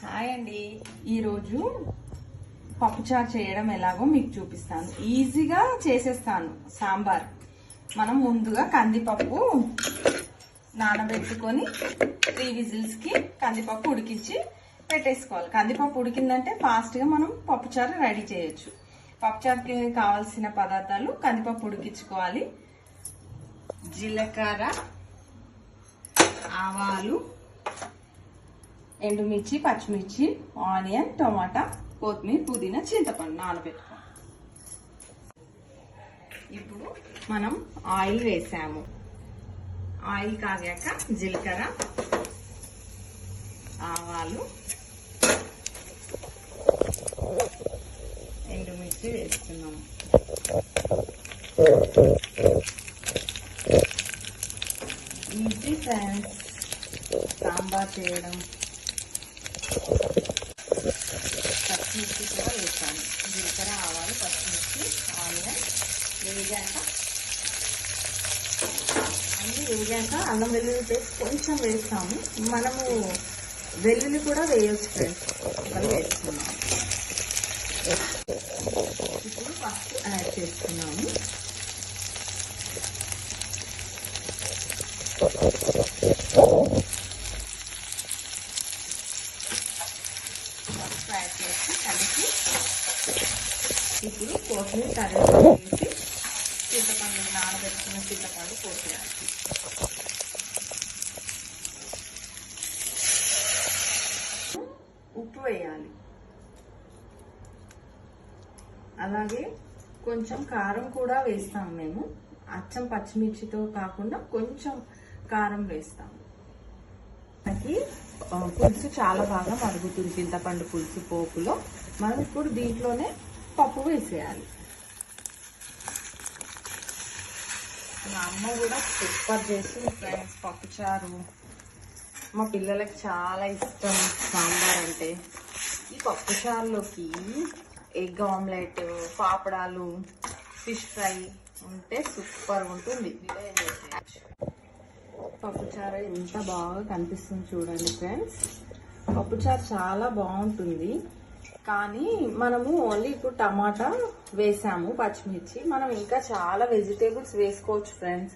Hi అండి. ఈరోజు పప్పుచారు చేయడం ఎలాగో మీకు చూపిస్తాను. ఈజీగా చేసేస్తాను. సాంబార్ మనం ముందుగా కందిపప్పు నానబెట్టుకొని 3 విజిల్స్కి కందిపప్పు ఉడికించి పెట్టేసుకోవాలి. కందిపప్పు ఉడికిందంటే ఫాస్ట్గా మనం పప్పుచారు రెడీ చేయొచ్చు. పప్పుచారుకి కావాల్సిన పదార్థాలు: కందిపప్పు ఉడికించుకోవాలి, జీలకర్ర, ఆవాలు, ఎండుమిర్చి, పచ్చిమిర్చి, ఆనియన్, టమాటా, కొత్తిమీర, పుదీనా, చింతపండు నానబెట్టుకోవాలి. ఇప్పుడు మనం ఆయిల్ వేసాము. ఆయిల్ కాగాక జీలకర్ర, ఆవాలు, ఎండుమిర్చి వేస్తున్నాము. ఈజీ ఫ్రెండ్స్ సాంబార్ చేయడం. పచ్చిమిర్చి కూడా వేస్తాను. జీలకర్ర, ఆవాలు, పచ్చిమిర్చి, ఆనియన్ వేగాక అన్నీ వేగాక అల్లం వెల్లుల్లి పేస్ట్ కొంచెం వేస్తాము. మనము వెల్లుల్లి కూడా వేయొచ్చు ఫ్రెండ్స్. అది వేస్తున్నాము. ఇప్పుడు ఫస్ట్ యాడ్ చేస్తున్నాము. యాడ్ చేసి కలిపి ఇప్పుడు కొత్తిమీర కరివేపాకు వేసి చింతపండు నానబెట్టుకున్న చింతపండు పోసేయాలి. ఉప్పు వేయాలి. అలాగే కొంచెం కారం కూడా వేస్తాము. మేము అచ్చం పచ్చిమిర్చితో కాకుండా కొంచెం కారం వేస్తాము. మనకి పులుసు చాలా బాగా మరుగుతుంది. చింతపండు పులుసు పోపులో మనం ఇప్పుడు దీంట్లోనే పప్పు వేసేయాలి. మా అమ్మ కూడా సూపర్ చేసింది ఫ్రెండ్స్ పప్పుచారు. మా పిల్లలకి చాలా ఇష్టం సాంబార్ అంటే. ఈ పప్పుచారులోకి ఎగ్ ఆమ్లెట్, పాపడాలు, ఫిష్ ఫ్రై ఉంటే సూపర్ ఉంటుంది. పప్పుచారు ఎంత బాగా కనిపిస్తుంది చూడండి ఫ్రెండ్స్. పప్పుచారు చాలా బాగుంటుంది. కానీ మనము ఓన్లీ ఇప్పుడు టమాటా వేసాము, పచ్చిమిర్చి. మనం ఇంకా చాలా వెజిటేబుల్స్ వేసుకోవచ్చు ఫ్రెండ్స్.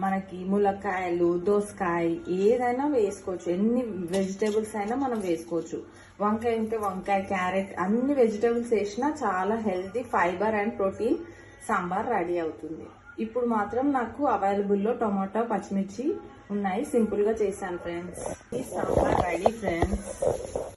మనకి ములక్కాయలు, దోసకాయ ఏదైనా వేసుకోవచ్చు. ఎన్ని వెజిటేబుల్స్ అయినా మనం వేసుకోవచ్చు. వంకాయ ఉంటే వంకాయ, క్యారెట్ అన్ని వెజిటేబుల్స్ వేసినా చాలా healthy, fibre and protein sambar ready అవుతుంది. ఇప్పుడు మాత్రం నాకు అవైలబుల్లో టమాటా, పచ్చిమిర్చి ఉన్నాయి. సింపుల్ గా చేశాను ఫ్రెండ్స్. ఈ సాంబార్ రెడీ ఫ్రెండ్స్.